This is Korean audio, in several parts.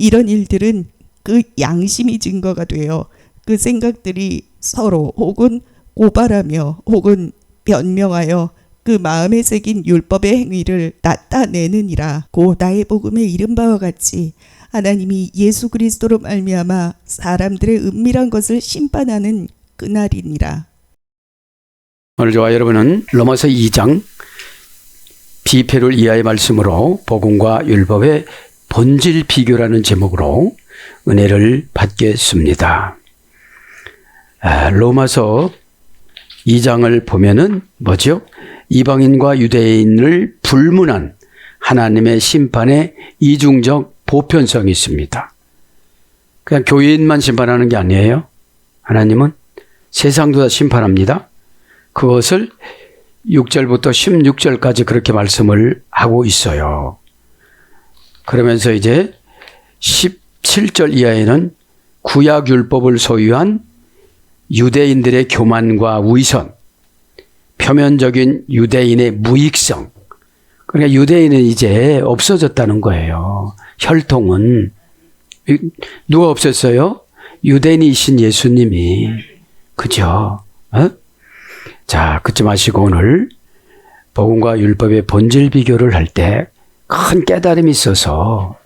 이런 일들은 그 양심이 증거가 돼요. 그 생각들이 서로 혹은 고발하며 혹은 변명하여 그 마음에 새긴 율법의 행위를 나타내느니라. 고 나의 복음에 이른 바와 같이 하나님이 예수 그리스도로 말미암아 사람들의 은밀한 것을 심판하는 그날이니라. 오늘 저와 여러분은 로마서 2장 비패를 이하의 말씀으로 복음과 율법의 본질 비교라는 제목으로 은혜를 받겠습니다. 로마서 2장을 보면은 뭐죠? 이방인과 유대인을 불문한 하나님의 심판의 이중적 보편성이 있습니다. 그냥 교인만 심판하는 게 아니에요. 하나님은 세상도 다 심판합니다. 그것을 6절부터 16절까지 그렇게 말씀을 하고 있어요. 그러면서 이제 17절 이하에는 구약율법을 소유한 유대인들의 교만과 위선, 표면적인 유대인의 무익성. 그러니까 유대인은 이제 없어졌다는 거예요. 혈통은. 누가 없었어요? 유대인이신 예수님이. 그죠? 자, 그쯤 하시고 오늘 복음과 율법의 본질 비교를 할 때 큰 깨달음이 있어서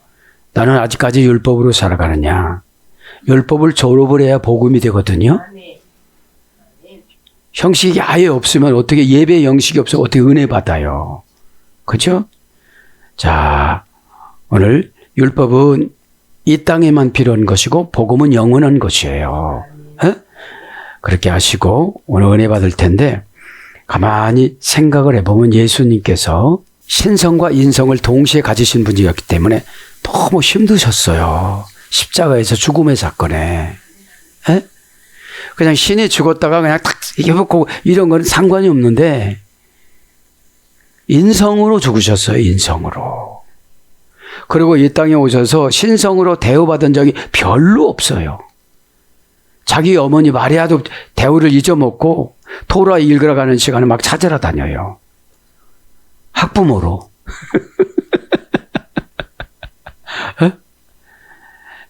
나는 아직까지 율법으로 살아가느냐. 율법을 졸업을 해야 복음이 되거든요. 형식이 아예 없으면 어떻게 예배 형식이 없으면 어떻게 은혜 받아요. 그죠? 자, 오늘 율법은 이 땅에만 필요한 것이고 복음은 영원한 것이에요. 그렇게 하시고 오늘 은혜 받을 텐데 가만히 생각을 해보면 예수님께서 신성과 인성을 동시에 가지신 분이었기 때문에 너무 힘드셨어요. 십자가에서 죽음의 사건에. 그냥 신이 죽었다가 그냥 탁 해보고 이런 건 상관이 없는데 인성으로 죽으셨어요. 인성으로. 그리고 이 땅에 오셔서 신성으로 대우받은 적이 별로 없어요. 자기 어머니 마리아도 대우를 잊어먹고 토라 읽으러가는 시간에 막 찾으러 다녀요. 학부모로.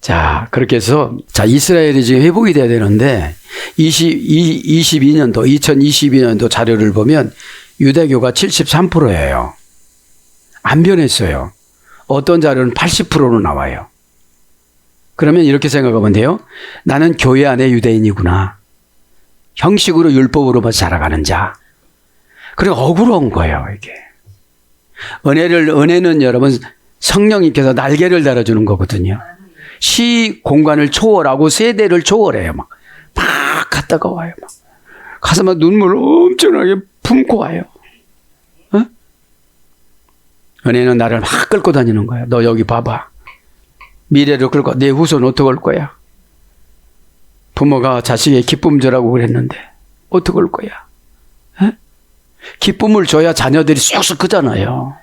자, 그렇게 해서 자 이스라엘이 지금 회복이 돼야 되는데 2022년도 자료를 보면 유대교가 73%예요. 안 변했어요. 어떤 자료는 80%로 나와요. 그러면 이렇게 생각하면 돼요. 나는 교회 안에 유대인이구나. 형식으로 율법으로만 살아가는 자. 그리고 억울한 거예요, 이게. 은혜는 여러분 성령님께서 날개를 달아주는 거거든요. 시 공간을 초월하고 세대를 초월해요. 막 갔다가 와요. 막. 가서 막 눈물을 엄청나게 품고 와요. 은혜는 나를 막 끌고 다니는 거야. 너 여기 봐봐. 미래를 끌고 내 후손 어떻게 할 거야? 부모가 자식의 기쁨 주라고 그랬는데 어떻게 할 거야? 기쁨을 줘야 자녀들이 쑥쑥 크잖아요.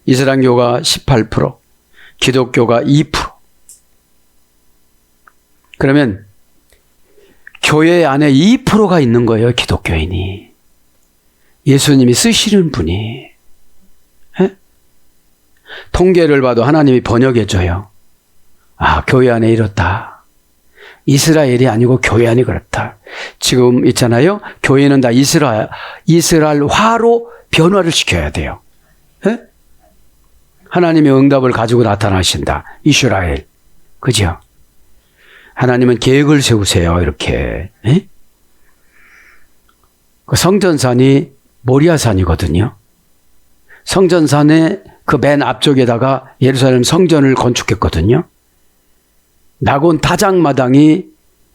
이슬람교가 18%, 기독교가 2%. 그러면 교회 안에 2%가 있는 거예요. 기독교인이. 예수님이 쓰시는 분이. 통계를 봐도 하나님이 번역해줘요. 아, 교회 안에 이렇다. 이스라엘이 아니고 교회 안이 그렇다. 지금 있잖아요. 교회는 다 이스라엘화로 변화를 시켜야 돼요. 하나님의 응답을 가지고 나타나신다. 이스라엘. 그죠? 하나님은 계획을 세우세요. 이렇게. 그 성전산이 모리아산이거든요. 성전산의 그 맨 앞쪽에다가 예루살렘 성전을 건축했거든요. 낙원 다장마당이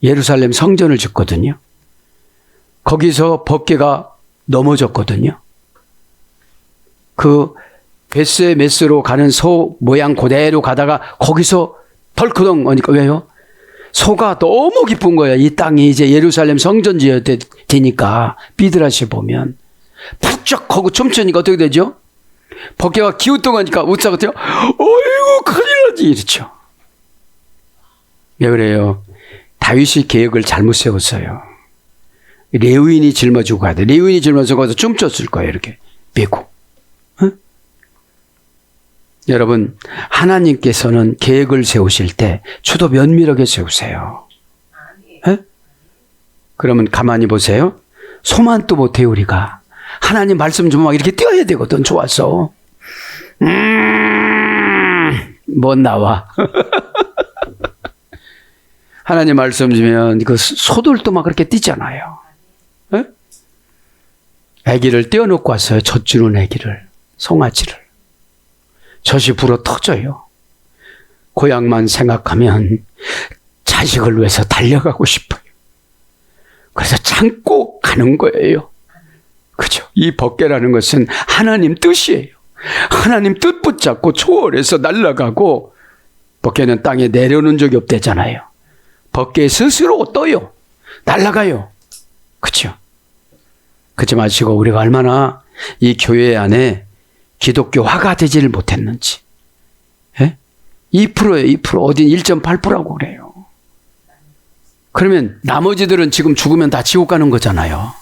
예루살렘 성전을 짓거든요. 거기서 법궤가 넘어졌거든요. 그 베스의 메스로 가는 소 모양 그대로 가다가 거기서 덜크덩 하니까 왜요? 소가 너무 기쁜 거야. 이 땅이 이제 예루살렘 성전 지어야 되니까 비드라시 보면 푹쩍 하고 춤추니까 어떻게 되죠? 법궤가 기우뚱하니까 웃자거든요. 어이구 큰일 나지 이렇죠. 왜 그래요? 다윗이 계획을 잘못 세웠어요. 레위인이 짊어지고 가야 돼. 레위인이 짊어지고 가서 춤췄을 거예요. 이렇게 빼고. 여러분, 하나님께서는 계획을 세우실 때 주도 면밀하게 세우세요. 에? 그러면 가만히 보세요. 소만도 못해요, 우리가. 하나님 말씀 좀 막 이렇게 띄워야 되거든, 좋아서. 뭐 나와. 하나님 말씀 주면 그 소들도 막 그렇게 뛰잖아요. 에? 아기를 떼어놓고 왔어요. 젖주는 아기를, 송아지를. 젖이 불어 터져요. 고향만 생각하면 자식을 위해서 달려가고 싶어요. 그래서 참고 가는 거예요. 그죠? 이 법궤라는 것은 하나님 뜻이에요. 하나님 뜻 붙잡고 초월해서 날아가고, 법궤는 땅에 내려오는 적이 없대잖아요. 법궤 스스로 떠요. 날아가요. 그죠? 그렇지 마시고 우리가 얼마나 이 교회 안에 기독교화가 되지를 못했는지. 예? 2%예요. 2%. 어딘 1.8%라고 그래요. 그러면 나머지들은 지금 죽으면 다 지옥 가는 거잖아요.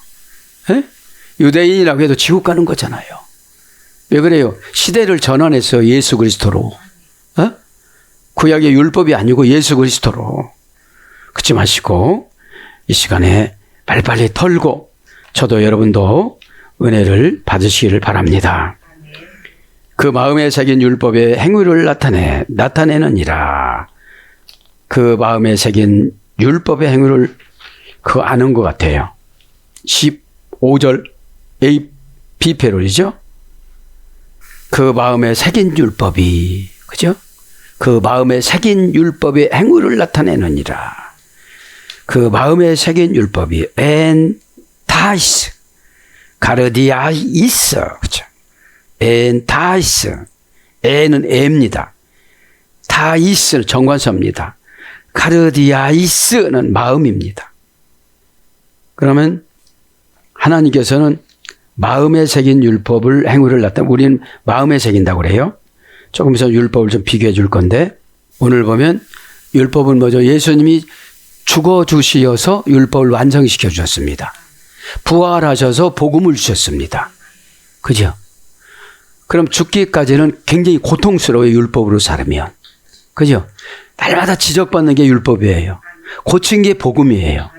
예? 유대인이라고 해도 지옥 가는 거잖아요. 왜 그래요? 시대를 전환했어요. 예수 그리스도로. 어? 구약의 율법이 아니고 예수 그리스도로. 그렇지 마시고 이 시간에 빨리빨리 털고 저도 여러분도 은혜를 받으시기를 바랍니다. 그 마음에 새긴 율법의 행위를 나타내느니라. 그 마음에 새긴 율법의 행위를 아는 것 같아요. 15절 A, B패롤이죠. 그 마음에 새긴 율법이, 그죠? 그 마음에 새긴 율법의 행위를 나타내느니라. 그 마음에 새긴 율법이 엔타이스, 가르디아이스, 그죠? 엔타이스, 에는 에입니다. 타이스는 정관사입니다. 가르디아이스는 마음입니다. 그러면 하나님께서는 마음에 새긴 율법을 행위를 나타내, 우리는 마음에 새긴다고 그래요. 조금 있어 율법을 좀 비교해 줄 건데, 오늘 보면 율법은 뭐죠? 예수님이 죽어 주시어서 율법을 완성시켜 주셨습니다. 부활하셔서 복음을 주셨습니다. 그죠? 그럼 죽기까지는 굉장히 고통스러워요. 율법으로 살으면. 그죠? 날마다 지적받는 게 율법이에요. 고친 게 복음이에요.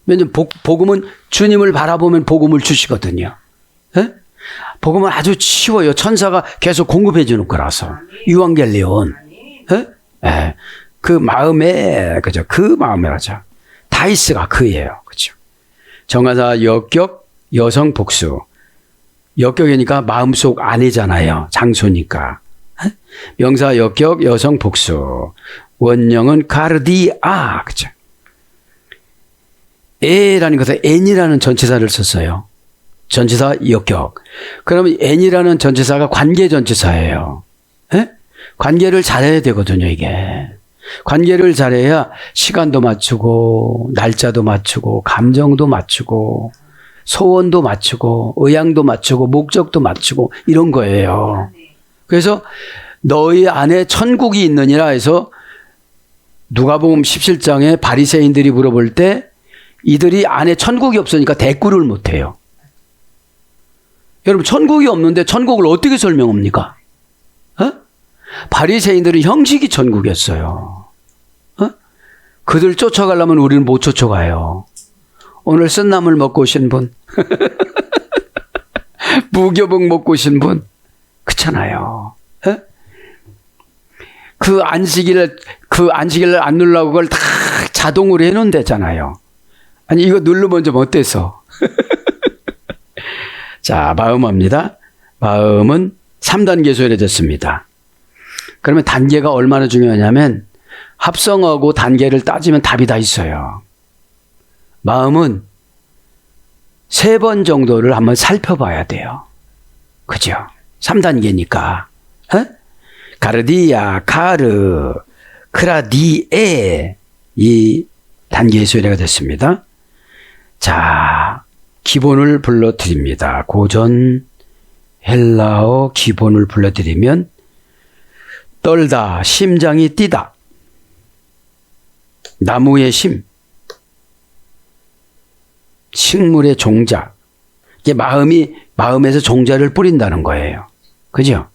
왜냐하면 복음은 주님을 바라보면 복음을 주시거든요. 예? 복음은 아주 쉬워요. 천사가 계속 공급해 주는 거라서. 유앙겔리온. 예? 예. 그 마음에, 그죠? 그 마음이라죠. 다이스가 그예요. 그죠? 정하사 역격, 여성 복수. 역격이니까 마음속 안이잖아요. 장소니까. 예? 명사 역격, 여성 복수. 원형은 카르디아. 그죠? 에라는 것은 n이라는 전치사를 썼어요. 전치사 역격. 그러면 n이라는 전치사가 관계 전치사예요. 에? 관계를 잘해야 되거든요, 이게. 관계를 잘해야 시간도 맞추고, 날짜도 맞추고, 감정도 맞추고, 소원도 맞추고, 의향도 맞추고, 목적도 맞추고, 이런 거예요. 그래서 너희 안에 천국이 있느니라 해서 누가복음 17장에 바리새인들이 물어볼 때 이들이 안에 천국이 없으니까 대꾸를 못해요. 여러분, 천국이 없는데 천국을 어떻게 설명합니까? 어? 바리새인들은 형식이 천국이었어요. 어? 그들 쫓아가려면 우리는 못 쫓아가요. 오늘 쓴나물 먹고 오신 분, 무교복 먹고 오신 분, 그렇잖아요. 어? 그 안식일을 안 누르려고 그걸 다 자동으로 해놓은대잖아요. 아니, 이거 누르면 좀 어때서? 자, 마음입니다. 마음은 3단계 소열해졌습니다. 그러면 단계가 얼마나 중요하냐면 합성하고 단계를 따지면 답이 다 있어요. 마음은 3번 정도를 한번 살펴봐야 돼요. 그죠? 3단계니까. 어? 가르디아, 카르, 크라디에 이 단계의 소열가 됐습니다. 자, 기본을 불러드립니다. 고전 헬라어 기본을 불러드리면 떨다, 심장이 뛰다. 나무의 심, 식물의 종자. 이게 마음에서 종자를 뿌린다는 거예요. 그죠?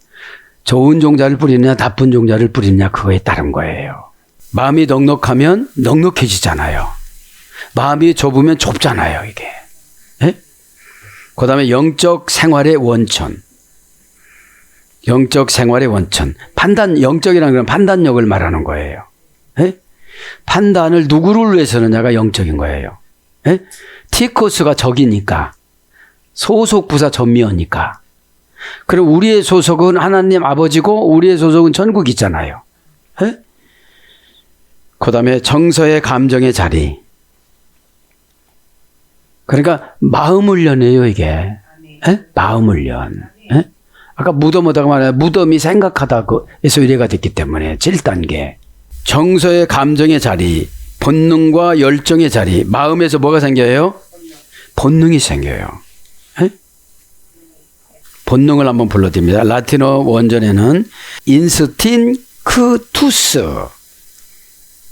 좋은 종자를 뿌리느냐 나쁜 종자를 뿌리느냐 그거에 따른 거예요. 마음이 넉넉하면 넉넉해지잖아요. 마음이 좁으면 좁잖아요, 이게. 예? 그 다음에 영적 생활의 원천. 영적 생활의 원천. 영적이라는 건 판단력을 말하는 거예요. 예? 판단을 누구를 위해서 하느냐가 영적인 거예요. 예? 티코스가 적이니까. 소속 부사 전미어니까. 그럼 우리의 소속은 하나님 아버지고 우리의 소속은 전국 있잖아요. 예? 그 다음에 정서의 감정의 자리. 그러니까 마음 훈련이에요, 이게. 예? 마음 훈련. 예? 아까 무덤하다가 말해요. 무덤이 생각하다고 해서 의뢰가 됐기 때문에 7단계. 정서의 감정의 자리, 본능과 열정의 자리. 마음에서 뭐가 생겨요? 본능이 생겨요. 예? 본능을 한번 불러드립니다. 라틴어 원전에는 인스틴크투스.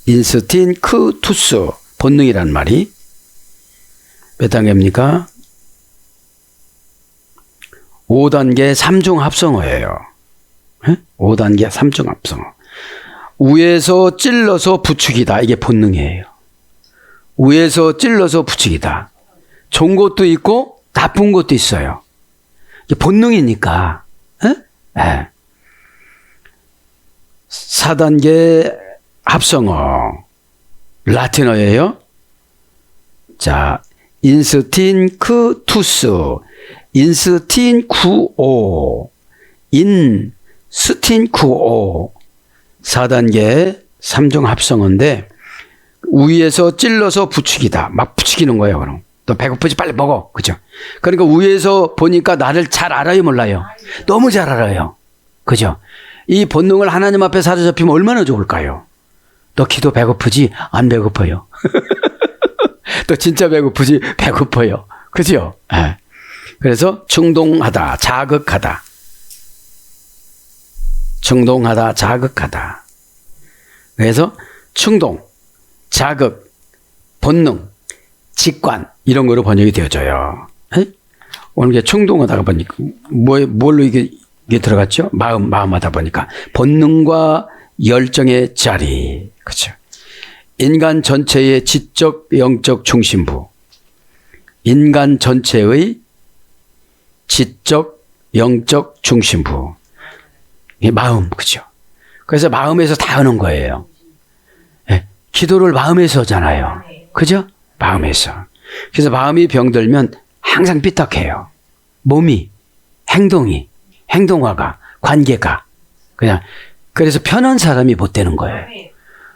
인스틴크투스. 본능이란 말이 몇 단계입니까? 5단계 3중 합성어예요. 5단계 3중 합성어. 위에서 찔러서 부추기다. 이게 본능이에요. 위에서 찔러서 부추기다. 좋은 것도 있고 나쁜 것도 있어요. 이게 본능이니까. 네. 4단계 합성어. 라틴어예요. 자, 인스틴크투스, 인스틴쿠오, 인스틴쿠오. 4단계 3중 합성어인데 위에서 찔러서 부추기다. 막 부추기는 거예요. 그럼 너 배고프지 빨리 먹어. 그죠? 그러니까 위에서 보니까 나를 잘 알아요, 몰라요? 너무 잘 알아요. 그죠? 이 본능을 하나님 앞에 사로잡히면 얼마나 좋을까요? 너 기도 배고프지? 안 배고파요. 또 진짜 배고프지? 배고파요. 그죠? 네. 그래서 충동하다, 자극하다. 충동하다, 자극하다. 그래서 충동, 자극, 본능, 직관 이런 거로 번역이 되어져요. 네? 오늘 이게 충동하다가 보니까 뭘로 이게 들어갔죠? 마음 하다 보니까 본능과 열정의 자리. 그렇죠? 인간 전체의 지적, 영적 중심부. 인간 전체의 지적, 영적 중심부. 이게 마음, 그죠? 그래서 마음에서 다 하는 거예요. 네, 기도를 마음에서 하잖아요. 그죠? 마음에서. 그래서 마음이 병들면 항상 삐딱해요. 몸이, 행동이, 행동화가, 관계가. 그래서 편한 사람이 못 되는 거예요.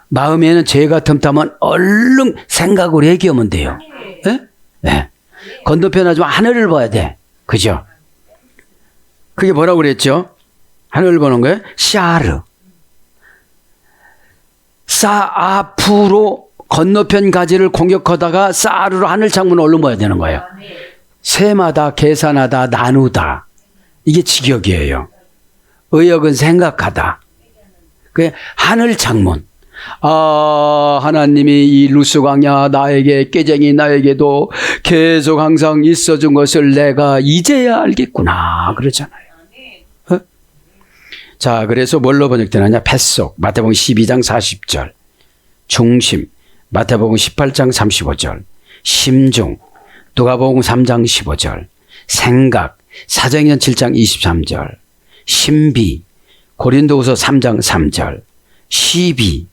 마음에는 죄가 틈타면 얼른 생각으로 얘기하면 돼요. 네? 네. 건너편 하지만 하늘을 봐야 돼. 그죠? 그게 뭐라고 그랬죠? 하늘을 보는 거예요? 샤르. 사아프로 건너편 가지를 공격하다가 사르로 하늘 창문을 얼른 봐야 되는 거예요. 세마다, 계산하다, 나누다. 이게 직역이에요. 의역은 생각하다. 그게 하늘 창문. 아, 하나님이 이 루스 광야 나에게 깨쟁이 나에게도 계속 항상 있어준 것을 내가 이제야 알겠구나 그러잖아요. 어? 자, 그래서 뭘로 번역되느냐? 뱃속 마태복음 12장 40절, 중심 마태복음 18장 35절, 심중 누가복음 3장 15절, 생각 사도행전 7장 23절, 신비 고린도후서 3장 3절, 시비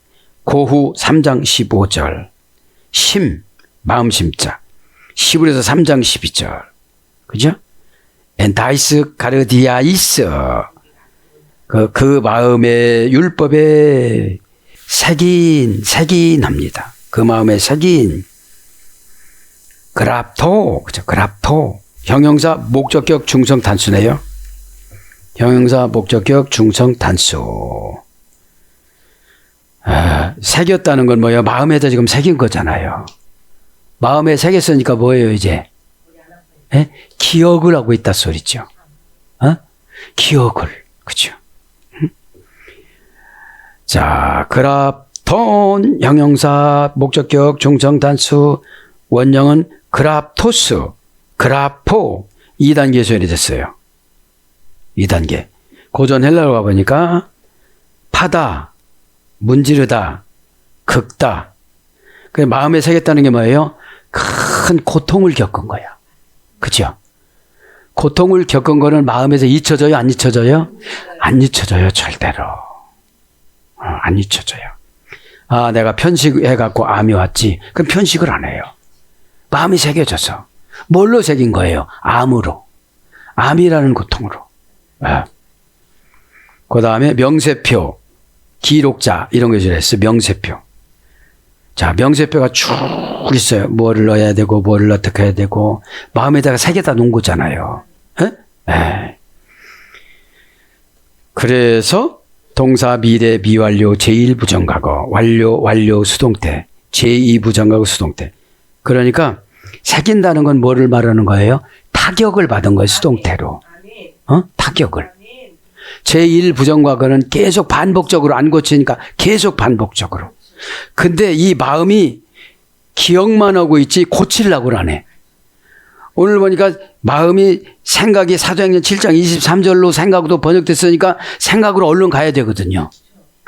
고후 3장 15절, 심, 마음 심자, 시브리서 3장 12절. 그죠? 엔타이스 가르디아이스. 그 마음의 율법에 색인합니다. 그 마음에 색인. 그랍토, 그죠? 그랍토. 형용사, 목적격, 중성, 단수네요. 형용사, 목적격, 중성, 단수. 새겼다는 건 뭐예요? 마음에다 지금 새긴 거잖아요. 마음에 새겼으니까 뭐예요, 이제? 예? 기억을 하고 있다 소리죠. 어? 기억을. 그죠? 자, 그랍톤, 형용사, 목적격, 중성, 단수, 원형은 그랍토스, 그라포, 2단계 소리 됐어요. 2단계. 고전 헬라어 가보니까 파다, 문지르다, 긁다. 그 마음에 새겼다는 게 뭐예요? 큰 고통을 겪은 거야. 그죠? 고통을 겪은 거는 마음에서 잊혀져요? 안 잊혀져요? 안 잊혀져요, 절대로. 안 잊혀져요. 아, 내가 편식해갖고 암이 왔지. 그럼 편식을 안 해요. 마음이 새겨져서. 뭘로 새긴 거예요? 암으로. 암이라는 고통으로. 그 다음에 명세표, 기록자, 이런 거 있어요. 명세표. 자, 명세표가 쭉 있어요. 뭐를 넣어야 되고, 뭐를 어떻게 해야 되고, 마음에다가 새겨다 놓은 거잖아요. 에? 그래서 동사, 미래, 미완료, 제1부정과거, 완료, 수동태, 제2부정과거, 수동태. 그러니까 새긴다는 건 뭐를 말하는 거예요? 타격을 받은 거예요, 수동태로. 타격을. 제1부정과거는 계속 반복적으로 안 고치니까 계속 반복적으로. 근데 이 마음이 기억만 하고 있지 고치려고 하네. 오늘 보니까 마음이 생각이 사도행전 7장 23절로 생각으로 번역됐으니까 생각으로 얼른 가야 되거든요.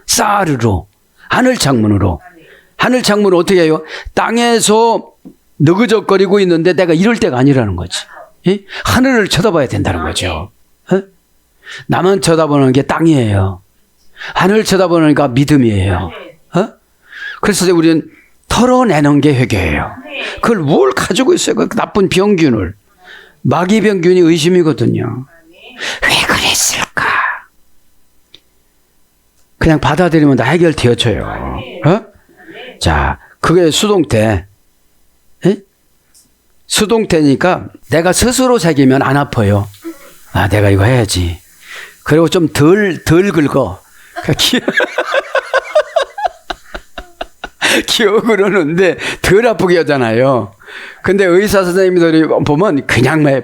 사르로, 하늘 창문으로. 하늘 창문을 어떻게 해요? 땅에서 느그적거리고 있는데 내가 이럴 때가 아니라는 거지. 예? 하늘을 쳐다봐야 된다는 거죠. 나만 쳐다보는 게 땅이에요. 하늘 쳐다보는 게 믿음이에요. 그래서 우리는 털어내는 게 회개예요. 그걸 뭘 가지고 있어요? 그 나쁜 병균을. 마귀병균이 의심이거든요. 왜 그랬을까? 그냥 받아들이면 다 해결되어져요. 자, 그게 수동태. 에? 수동태니까 내가 스스로 새기면 안 아파요. 아, 내가 이거 해야지. 그리고 좀 덜 긁어. 기억으로는데 덜 아프게 하잖아요. 근데 의사 선생님들이 보면 그냥 해요.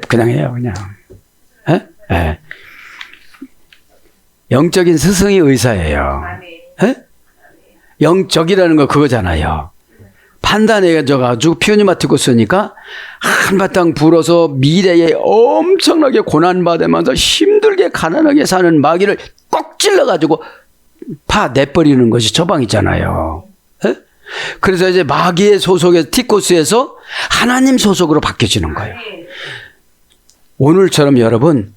그냥. 에? 에. 영적인 스승이 의사예요. 에? 영적이라는 거 그거잖아요. 판단해가지고 피오니마티고 쓰니까 한바탕 불어서 미래에 엄청나게 고난받으면서 힘들게 가난하게 사는 마귀를 꼭 찔러가지고 내버리는 것이 처방이잖아요. 에? 그래서 이제 마귀의 소속에서 티코스에서 하나님 소속으로 바뀌어지는 거예요. 오늘처럼 여러분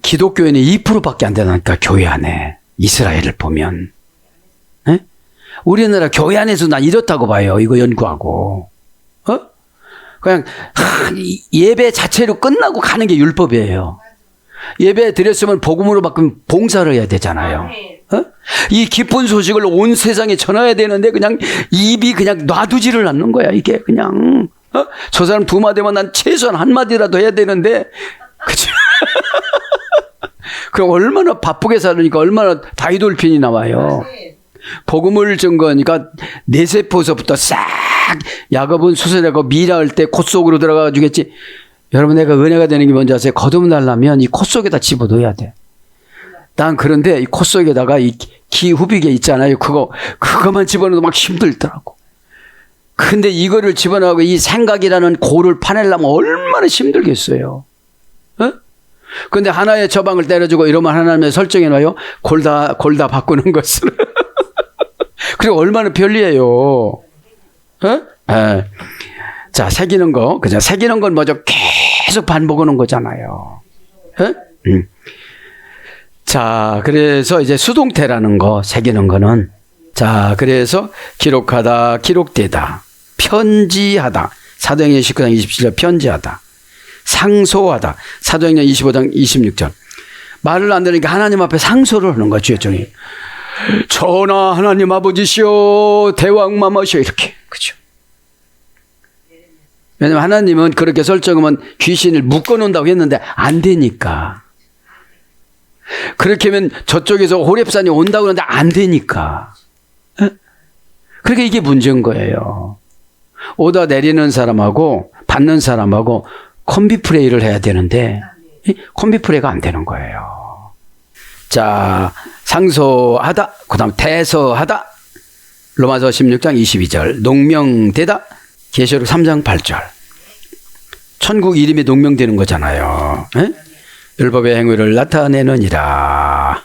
기독교인이 2%밖에 안 되니까 교회 안에 이스라엘을 보면 에? 우리나라 교회 안에서 난 이렇다고 봐요. 이거 연구하고 그냥 예배 자체로 끝나고 가는 게 율법이에요. 예배 드렸으면 복음으로 바꾸면 봉사를 해야 되잖아요. 이 기쁜 소식을 온 세상에 전해야 되는데 그냥 입이 그냥 놔두지를 않는 거야. 이게 그냥 저 사람 2마디면 난 최소한 1마디라도 해야 되는데 그치? 그럼 얼마나 바쁘게 살으니까 얼마나 다이돌핀이 나와요. 복음을 증거하니까 뇌세포서부터 싹 야곱은 수술하고 미라할 때 콧 속으로 들어가 주겠지. 여러분 내가 은혜가 되는 게 뭔지 아세요? 거듭나려면 이 콧 속에다 집어넣어야 돼. 난 그런데 이 콧 속에다가 이 기 후비계 있잖아요. 그거만 집어넣어도 막 힘들더라고. 근데 이거를 집어넣고 이 생각이라는 고를 파내려면 얼마나 힘들겠어요. 근데 하나의 처방을 때려주고 이러면 하나님의 설정해놔요. 골다 바꾸는 것을. 그리고 얼마나 편리해요. 자, 새기는 거. 그죠? 새기는 건 뭐죠? 계속 반복하는 거잖아요. 자, 그래서 이제 수동태라는 거, 새기는 거는. 자, 그래서 기록하다, 기록되다, 편지하다. 사도행전 19장 27절 편지하다. 상소하다. 사도행전 25장 26절. 말을 안 들으니까 하나님 앞에 상소를 하는 거야, 주여정이. 전하 하나님 아버지시여 대왕마마시여 이렇게. 그죠? 왜냐면 하나님은 그렇게 설정하면 귀신을 묶어놓는다고 했는데 안 되니까. 그렇게 하면 저쪽에서 호렙산이 온다고 하는데 안 되니까. 그러니까 이게 문제인 거예요. 오다 내리는 사람하고 받는 사람하고 콤비프레이를 해야 되는데 콤비프레이가 안 되는 거예요. 자, 상소하다, 그 다음 대서하다, 로마서 16장 22절, 농명되다, 계시록 3장 8절. 천국 이름이 농명되는 거잖아요. 에? 율법의 행위를 나타내느니라.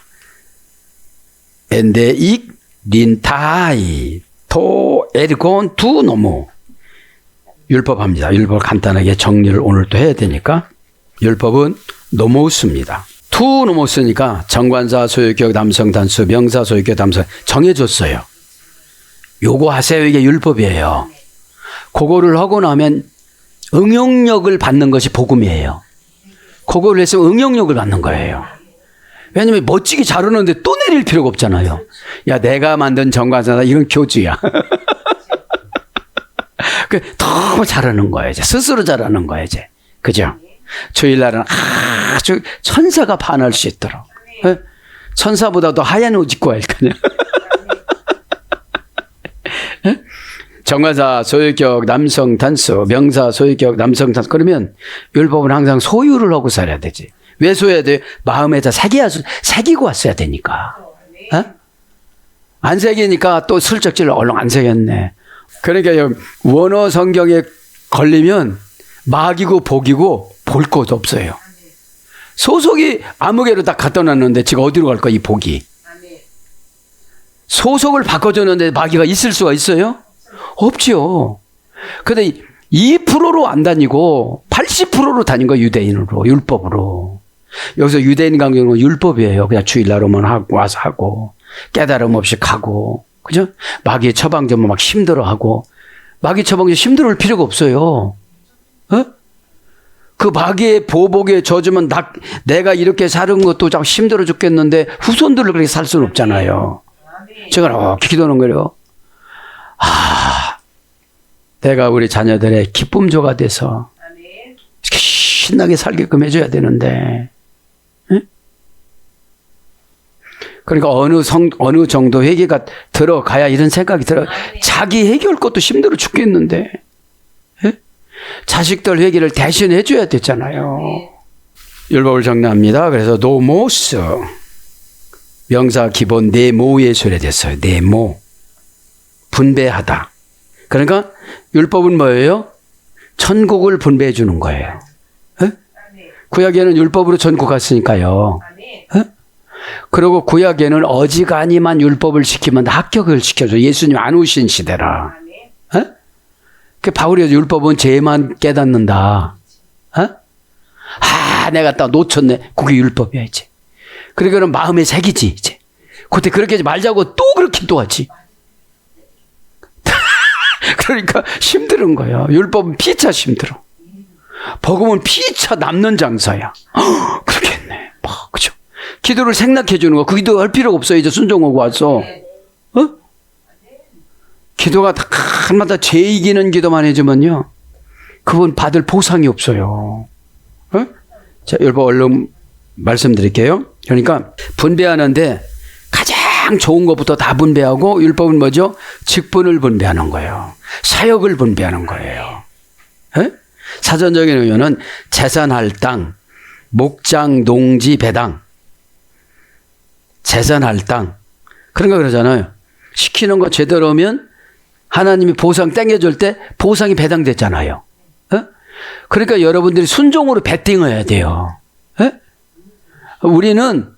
엔데익 린타이 토 에르곤 두 노무. 율법합니다. 율법 간단하게 정리를 오늘 또 해야 되니까. 율법은 노모스입니다. 투 노모스니까 정관사, 소유격, 남성, 단수, 명사, 소유격, 남성 정해줬어요. 요거 하세요. 이게 율법이에요. 그거를 하고 나면 응용력을 받는 것이 복음이에요. 그거를 해서 응용력을 받는 거예요. 왜냐면 멋지게 잘하는데 또 내릴 필요가 없잖아요. 야, 내가 만든 정관사다. 이건 교주야. 더 잘하는 거예요. 이제 스스로 잘하는 거예요. 이제. 그죠? 주일날은 아주 천사가 반할 수 있도록. 네? 천사보다도 하얀 옷 입고 할 거냐. 네? 정관사, 소유격, 남성, 단수, 명사, 소유격, 남성, 단수. 그러면 율법은 항상 소유를 하고 살아야 되지. 왜 소유해야 돼요? 마음에다 새기고 왔어야 되니까. 어? 안 새기니까 또 슬쩍질 얼른 안 새겼네. 그러니까 원어 성경에 걸리면 막이고 복이고 볼 것도 없어요. 소속이 아무개로 딱 갖다 놨는데 지금 어디로 갈까 이 복이. 소속을 바꿔줬는데 마귀가 있을 수가 있어요? 없지요. 근데 2%로 안 다니고 80%로 다닌 거예요. 유대인으로, 율법으로. 여기서 유대인 강조는 율법이에요. 그냥 주일날 오면 하고 와서 하고 깨달음 없이 가고. 그죠? 마귀의 처방전만 막 힘들어하고. 마귀 처방전 힘들어할 필요가 없어요. 어? 그 마귀의 보복에 젖으면 내가 이렇게 사는 것도 참 힘들어 죽겠는데 후손들을 그렇게 살 수는 없잖아요. 제가 기도하는 거예요. 내가 우리 자녀들의 기쁨조가 돼서 이렇게 신나게 살게끔 해줘야 되는데. 응? 그러니까 어느 정도 회개가 들어가야 이런 생각이 들어. 자기 회개할 것도 힘들어 죽겠는데. 예? 자식들 회개를 대신 해줘야 되잖아요. 율법을 정리합니다. 그래서 노모스. 명사 기본 네모에 소개됐어요. 네모. 분배하다. 그러니까 율법은 뭐예요? 천국을 분배해 주는 거예요. 예? 구약에는 율법으로 천국 갔으니까요. 예? 그리고 구약에는 어지간히만 율법을 지키면 합격을 시켜줘. 예수님 안 오신 시대라. 예? 그 바울이 율법은 죄만 깨닫는다. 예? 내가 딱 놓쳤네. 그게 율법이야 이제. 그러니까 마음에 새기지 이제. 그때 그렇게 하지 말자고 또 그렇게 또 하지. 그러니까 힘든 거예요. 율법은 피차 힘들어. 복음은 피차 남는 장사야. 그렇겠네. 그죠? 기도를 생략해 주는 거. 그 기도 할 필요가 없어요. 이제 순종하고 와서. 어? 기도가 한마다 죄 이기는 기도만 해주면요. 그분 받을 보상이 없어요. 어? 자, 율법 얼른 말씀드릴게요. 그러니까 분배하는데 가장 좋은 것부터 다 분배하고 율법은 뭐죠? 직분을 분배하는 거예요. 사역을 분배하는 거예요. 에? 사전적인 의미는 재산할 땅, 목장, 농지, 배당. 재산할 땅. 그런 거 그러잖아요. 시키는 거 제대로 하면 하나님이 보상 땡겨줄 때 보상이 배당됐잖아요. 에? 그러니까 여러분들이 순종으로 배팅해야 돼요. 에? 우리는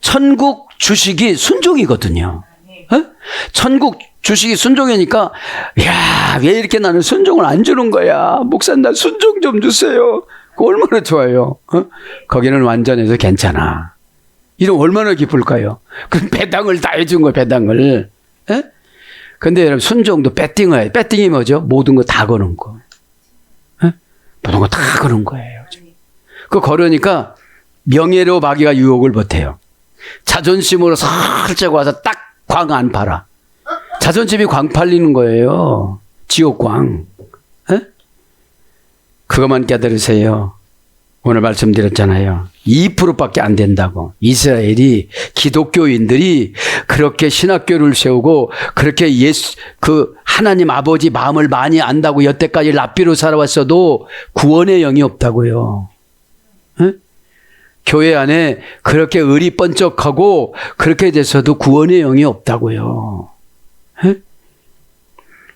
천국 주식이 순종이거든요. 에? 천국 주식이 순종이니까 야, 왜 이렇게 나는 순종을 안 주는 거야. 목사님 나 순종 좀 주세요. 그거 얼마나 좋아요. 거기는 완전해서 괜찮아. 이러면 얼마나 기쁠까요? 그럼 배당을 다 해준 거예요. 배당을. 에? 근데 여러분 순종도 배팅을 배팅이 뭐죠? 모든 거 다 거는 거. 에? 모든 거 다 거는 거예요. 그 걸으니까 명예로 마귀가 유혹을 못해요. 자존심으로 살짝 와서 딱 광 안 팔아. 자존심이 광 팔리는 거예요. 지옥광. 에? 그것만 깨달으세요. 오늘 말씀드렸잖아요. 2%밖에 안 된다고. 이스라엘이 기독교인들이 그렇게 신학교를 세우고 그렇게 하나님 아버지 마음을 많이 안다고 여태까지 랍비로 살아왔어도 구원의 영이 없다고요. 에? 교회 안에 그렇게 의리 번쩍하고 그렇게 돼서도 구원의 영이 없다고요. 에?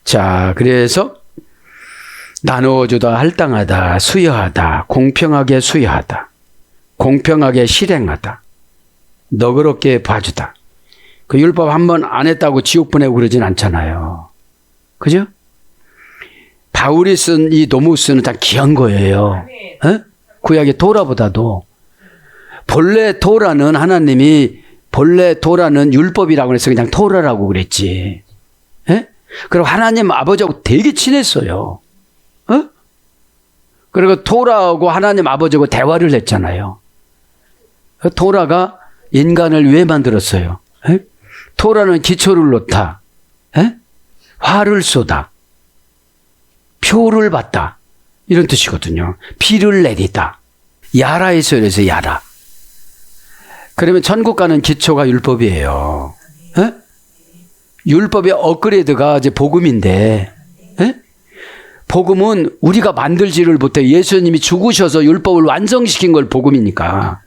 자, 그래서 나누어주다, 할당하다, 수여하다, 공평하게 수여하다. 공평하게 실행하다. 너그럽게 봐주다. 그 율법 한 번 안 했다고 지옥 보내고 그러진 않잖아요. 그죠? 바울이 쓴 이 노무스는 다 귀한 거예요. 에? 구약의 토라보다도. 본래 토라는 하나님이 본래 토라는 율법이라고 해서 그냥 토라라고 그랬지. 에? 그리고 하나님 아버지하고 되게 친했어요. 어? 그리고 토라하고 하나님 아버지하고 대화를 했잖아요. 토라가 인간을 왜 만들었어요? 에? 토라는 기초를 놓다. 에? 화를 쏟아. 표를 받다. 이런 뜻이거든요. 비를 내리다. 야라에서 그래서 야라. 그러면 천국 가는 기초가 율법이에요. 에? 율법의 업그레이드가 이제 복음인데, 에? 복음은 우리가 만들지를 못해. 예수님이 죽으셔서 율법을 완성시킨 걸 복음이니까.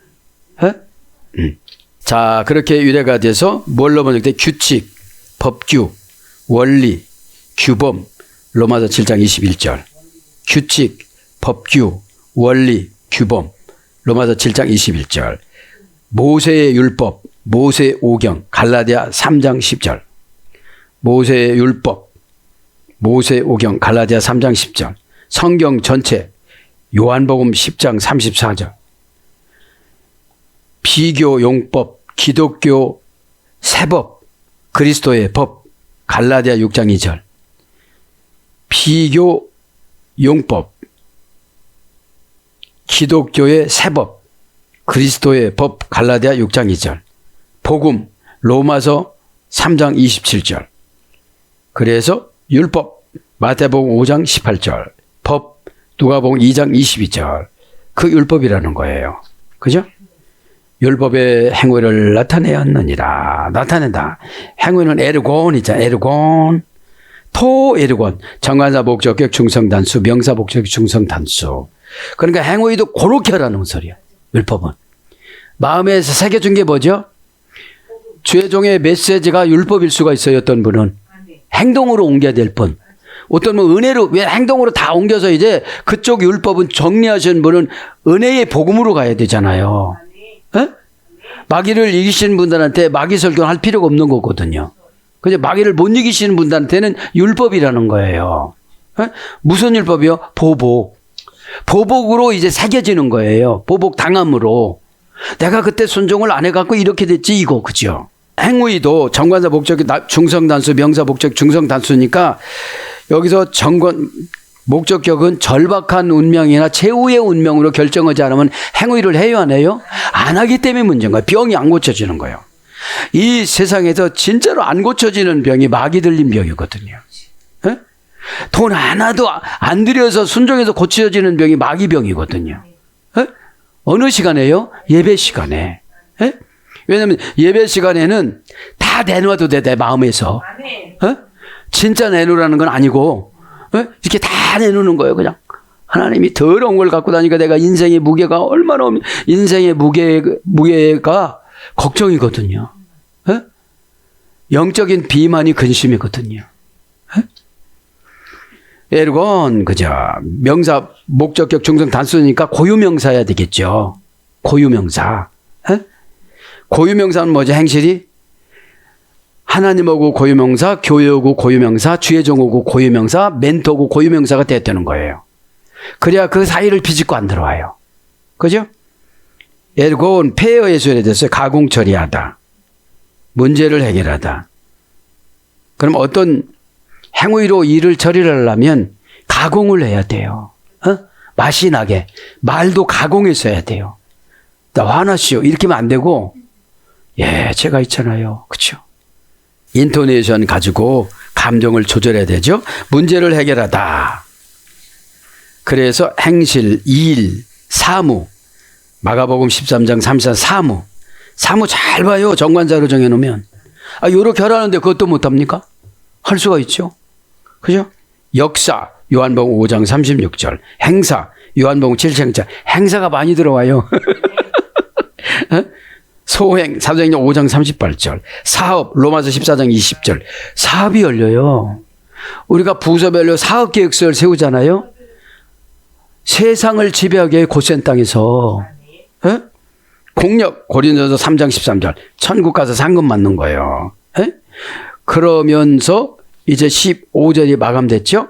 에? 자, 그렇게 유래가 돼서 뭘로 번역돼? 규칙, 법규, 원리, 규범. 로마서 7장 21절. 규칙, 법규, 원리, 규범. 로마서 7장 21절. 모세의 율법, 모세 오경. 갈라디아 3장 10절. 모세의 율법, 모세 오경. 갈라디아 3장 10절. 성경 전체. 요한복음 10장 34절. 비교 용법, 기독교 세법, 그리스도의 법, 갈라디아 6장 2절. 비교 용법, 기독교의 세법, 그리스도의 법, 갈라디아 6장 2절. 복음, 로마서 3장 27절. 그래서 율법, 마태복음 5장 18절. 법, 누가복음 2장 22절. 그 율법이라는 거예요. 그죠? 율법의 행위를 나타내었느니라. 나타낸다. 행위는 에르곤이잖아. 에르곤. 토 에르곤. 정관사 목적격 중성단수. 명사 목적격 중성단수. 그러니까 행위도 그렇게 하라는 소리야. 율법은. 마음에서 새겨준 게 뭐죠? 주의 종의 메시지가 율법일 수가 있어요. 어떤 분은. 행동으로 옮겨야 될 분. 어떤 분은 은혜로, 왜 행동으로 다 옮겨서 이제 그쪽 율법은 정리하신 분은 은혜의 복음으로 가야 되잖아요. 에? 마귀를 이기시는 분들한테 마귀 설교는 할 필요가 없는 거거든요. 근데 마귀를 못 이기시는 분들한테는 율법이라는 거예요. 에? 무슨 율법이요? 보복. 보복으로 이제 새겨지는 거예요. 보복 당함으로. 내가 그때 순종을 안 해갖고 이렇게 됐지 이거 그죠? 행위도 정관사 목적이 중성단수, 명사 목적 중성단수니까 여기서 목적격은 절박한 운명이나 최후의 운명으로 결정하지 않으면 행위를 해요, 안 해요? 안 하기 때문에 문제인 거예요. 병이 안 고쳐지는 거예요. 이 세상에서 진짜로 안 고쳐지는 병이 마귀 들린 병이거든요. 에? 돈 하나도 안 들여서 순종해서 고쳐지는 병이 마귀 병이거든요. 에? 어느 시간에요? 예배 시간에. 에? 왜냐하면 예배 시간에는 다 내놔도 돼, 내 마음에서. 에? 진짜 내놓으라는 건 아니고 이렇게 다 내놓는 거예요. 그냥 하나님이 더러운 걸 갖고 다니까 내가 인생의 무게가 얼마나 인생의 무게가 걱정이거든요. 에? 영적인 비만이 근심이거든요. 에르곤 그죠? 명사 목적격 중성 단수니까 고유명사야 되겠죠. 고유명사. 에? 고유명사는 뭐죠? 행실이 하나님하고 고유명사, 교회하고 고유명사, 주의 종하고 고유명사, 멘토하고 고유명사가 됐다는 거예요. 그래야 그 사이를 비집고 안 들어와요. 그죠? 에르곤 폐허의 소리에 대해서 가공 처리하다. 문제를 해결하다. 그럼 어떤 행위로 일을 처리를 하려면 가공을 해야 돼요. 어? 맛이 나게. 말도 가공해서 해야 돼요. 나 화나시오. 이렇게 하면 안 되고, 예, 제가 있잖아요. 그쵸? 인토네이션 가지고 감정을 조절해야 되죠. 문제를 해결하다. 그래서 행실, 일, 사무. 마가복음 13장 34 사무. 사무 잘 봐요. 정관사로 정해놓으면. 아, 요렇게 하라는데 그것도 못합니까? 할 수가 있죠. 그죠? 역사, 요한복음 5장 36절. 행사, 요한복음 7장. 행사가 많이 들어와요. 어? 소행, 사도행전 5장 38절. 사업, 로마서 14장 20절. 사업이 열려요. 우리가 부서별로 사업계획서를 세우잖아요. 세상을 지배하게 고센 땅에서. 에? 공력 고린도서 3장 13절 천국 가서 상금 받는 거예요. 에? 그러면서 이제 15절이 마감됐죠.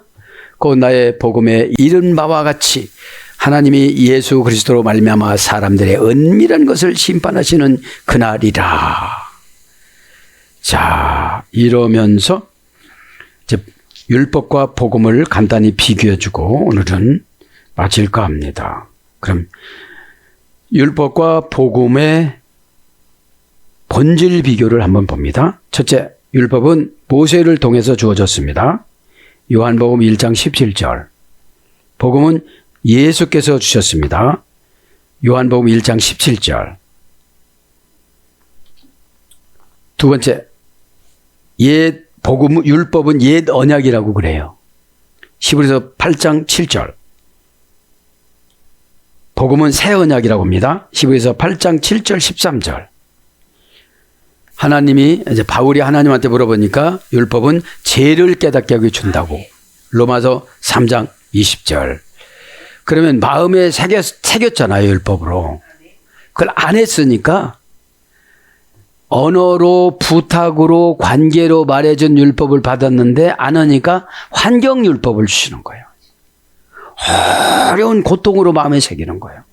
곧 나의 복음에 이른 바와 같이 하나님이 예수 그리스도로 말미암아 사람들의 은밀한 것을 심판하시는 그날이라. 자, 이러면서 이제 율법과 복음을 간단히 비교해주고 오늘은 마칠까 합니다. 그럼 율법과 복음의 본질 비교를 한번 봅니다. 첫째, 율법은 모세를 통해서 주어졌습니다. 요한복음 1장 17절. 복음은 예수께서 주셨습니다. 요한복음 1장 17절. 두 번째, 율법은 옛 언약이라고 그래요. 히브리서 8장 7절. 복음은 새 언약이라고 합니다. 히브리서 8장 7절 13절. 하나님이 이제 바울이 하나님한테 물어보니까 율법은 죄를 깨닫게 하게 준다고. 로마서 3장 20절. 그러면 마음에 새겼잖아요, 율법으로. 그걸 안 했으니까 언어로 부탁으로 관계로 말해준 율법을 받았는데 안 하니까 환경 율법을 주시는 거예요. 어려운 고통으로 마음에 새기는 거예요.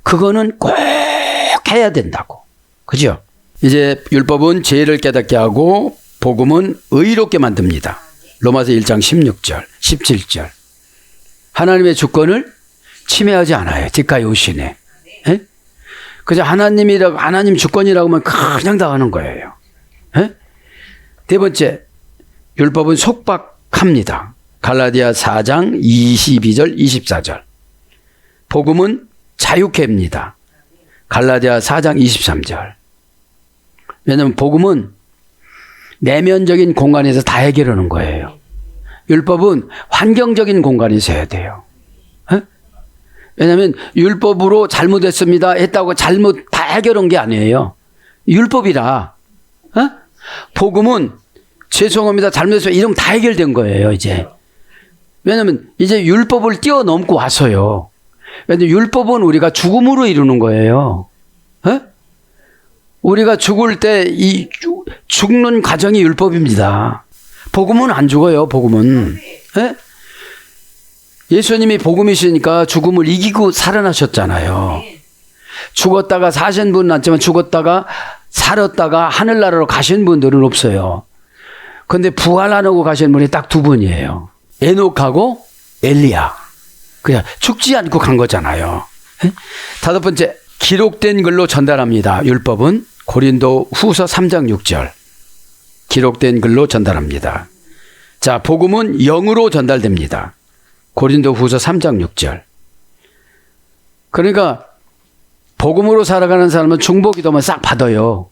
그거는 꼭 해야 된다고. 그죠? 이제 율법은 죄를 깨닫게 하고 복음은 의롭게 만듭니다. 로마서 1장 16절, 17절. 하나님의 주권을 침해하지 않아요. 뒷가에 오시네. 에? 그저 하나님 주권이라고 하면 그냥 당하는 거예요. 에? 네 번째, 율법은 속박합니다. 갈라디아 4장 22절, 24절. 복음은 자유케 합니다. 갈라디아 4장 23절. 왜냐하면 복음은 내면적인 공간에서 다 해결하는 거예요. 율법은 환경적인 공간에서 해야 돼요. 에? 왜냐하면 율법으로 잘못했습니다 했다고 잘못 다 해결한 게 아니에요. 율법이라. 에? 복음은 죄송합니다 잘못했어요 이런 다 해결된 거예요. 이제. 왜냐하면 이제 율법을 뛰어넘고 와서요. 왜냐하면 율법은 우리가 죽음으로 이루는 거예요. 에? 우리가 죽을 때 이 죽는 과정이 율법입니다. 복음은 안 죽어요. 복음은. 에? 예수님이 복음이시니까 죽음을 이기고 살아나셨잖아요. 죽었다가 사신 분은 많지만 죽었다가 살았다가 하늘나라로 가신 분들은 없어요. 그런데 부활 안 하고 가신 분이 딱 두 분이에요. 에녹하고 엘리야. 그냥 죽지 않고 간 거잖아요. 에? 다섯 번째, 기록된 글로 전달합니다. 율법은 고린도 후서 3장 6절. 기록된 글로 전달합니다. 자, 복음은 영으로 전달됩니다. 고린도 후서 3장 6절. 그러니까 복음으로 살아가는 사람은 중보기도만 싹 받아요.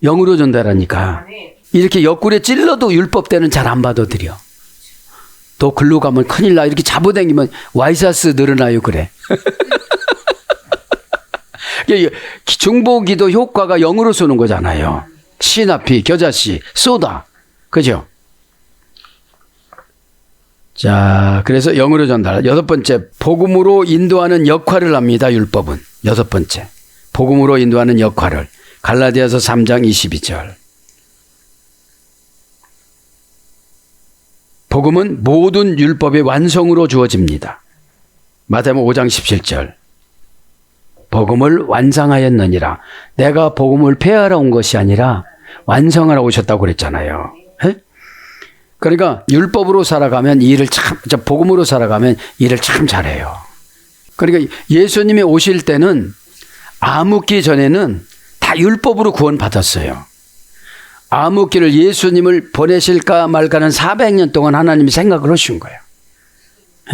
영으로 전달하니까. 이렇게 옆구리에 찔러도 율법 때는 잘 안 받아들여. 또 글로 가면 큰일 나. 이렇게 잡아당기면 와이사스 늘어나요. 그래. 중보기도 효과가 영으로 쏘는 거잖아요. 시나피, 겨자씨, 쏘다. 그죠? 자, 그래서 영으로 전달. 여섯 번째, 복음으로 인도하는 역할을 합니다. 율법은. 여섯 번째, 복음으로 인도하는 역할을. 갈라디아서 3장 22절. 복음은 모든 율법의 완성으로 주어집니다. 마태복음 5장 17절. 복음을 완성하였느니라. 내가 복음을 폐하러 온 것이 아니라 완성하러 오셨다고 그랬잖아요. 에? 그러니까 율법으로 살아가면 일을 복음으로 살아가면 일을 참 잘해요. 그러니까 예수님이 오실 때는 암흑기 전에는 다 율법으로 구원받았어요. 암흑기를 예수님을 보내실까 말까는 400년 동안 하나님이 생각을 하신 거예요.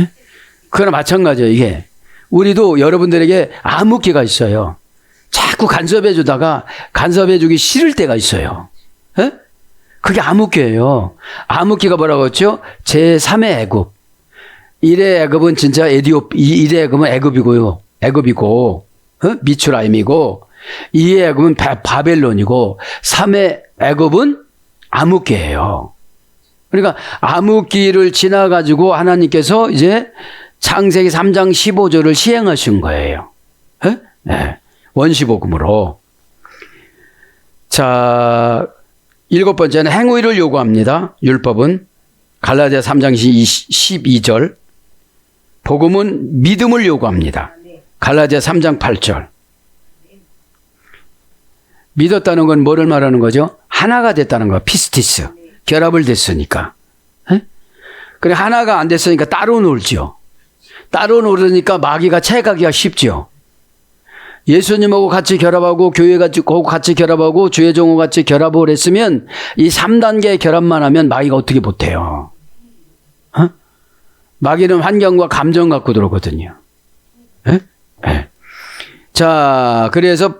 에? 그거나 마찬가지예요. 이게. 우리도 여러분들에게 암흑기가 있어요. 자꾸 간섭해 주다가 간섭해 주기 싫을 때가 있어요. 에? 그게 암흑기예요. 암흑기가 뭐라고 했죠? 제3의 애굽. 1의 애굽은 진짜 1의 애굽은 애굽이고요. 애굽이고 미추라임이고 2의 애굽은 바벨론이고 3의 애굽은 암흑기예요. 그러니까 암흑기를 지나가지고 하나님께서 이제 창세기 3장 15절을 시행하신 거예요. 네. 원시복음으로. 자, 7번째는 행위를 요구합니다. 율법은 갈라디아 3장 12절. 복음은 믿음을 요구합니다. 갈라디아 3장 8절. 믿었다는 건 뭐를 말하는 거죠? 하나가 됐다는 거. 피스티스. 결합을 됐으니까. 그래, 하나가 안 됐으니까 따로 놀죠. 따로 놀으니까 마귀가 채가기가 쉽죠. 예수님하고 같이 결합하고 교회하고 같이 결합하고 주의 종하고 같이 결합을 했으면 이 3단계 결합만 하면 마귀가 어떻게 못해요. 마귀는 환경과 감정 갖고 들어오거든요. 자, 그래서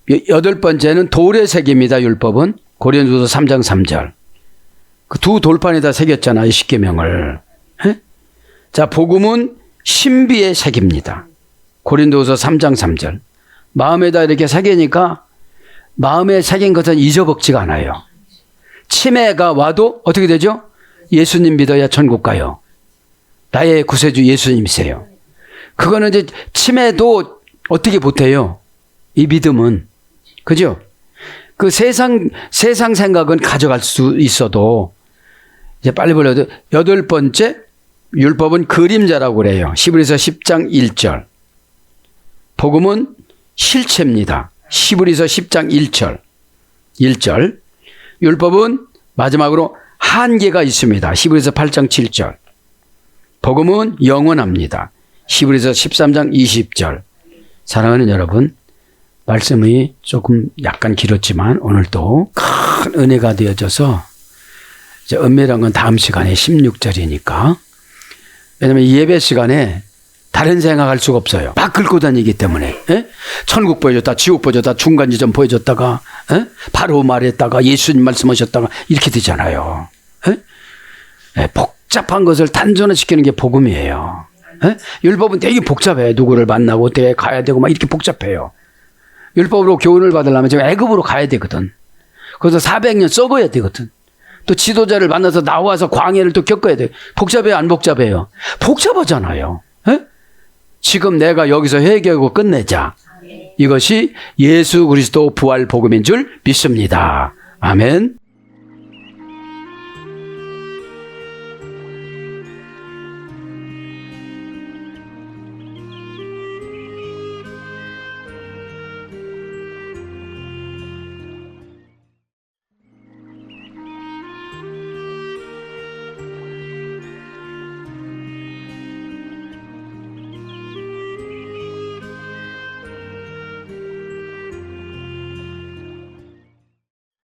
8번째는 돌에 새깁니다. 율법은 고린도서 3장 3절. 그 두 돌판에다 새겼잖아요. 십계명을. 자, 복음은 신비에 새깁니다. 고린도서 3장 3절. 마음에다 이렇게 새기니까 마음에 새긴 것은 잊어먹지가 않아요. 치매가 와도 어떻게 되죠? 예수님 믿어야 천국 가요. 나의 구세주 예수님이세요. 그거는 이제 치매도 어떻게 못해요? 이 믿음은. 그죠? 그 세상 생각은 가져갈 수 있어도 이제 빨리 보려도 8번째 율법은 그림자라고 그래요. 히브리서 10장 1절. 복음은 실체입니다. 히브리서 10장 1절. 율법은 마지막으로 한계가 있습니다. 히브리서 8장 7절. 복음은 영원합니다. 히브리서 13장 20절. 사랑하는 여러분, 말씀이 조금 약간 길었지만 오늘도 큰 은혜가 되어져서 이제 은밀한 건 다음 시간에 16절이니까. 왜냐하면 예배 시간에 다른 생각할 수가 없어요. 막 긁고 다니기 때문에. 천국 보여줬다, 지옥 보여줬다, 중간 지점 보여줬다가, 바로 말했다가 예수님 말씀하셨다가 이렇게 되잖아요. 복잡한 것을 단순화시키는 게 복음이에요. 율법은 되게 복잡해. 누구를 만나고 어떻게 가야 되고 막 이렇게 복잡해요. 율법으로 교훈을 받으려면 제가 애굽으로 가야 되거든. 그래서 400년 썩어야 되거든. 또 지도자를 만나서 나와서 광야를 또 겪어야 돼. 복잡해요, 안 복잡해요? 복잡하잖아요. 지금 내가 여기서 회개하고 끝내자. 이것이 예수 그리스도 부활 복음인 줄 믿습니다. 아멘.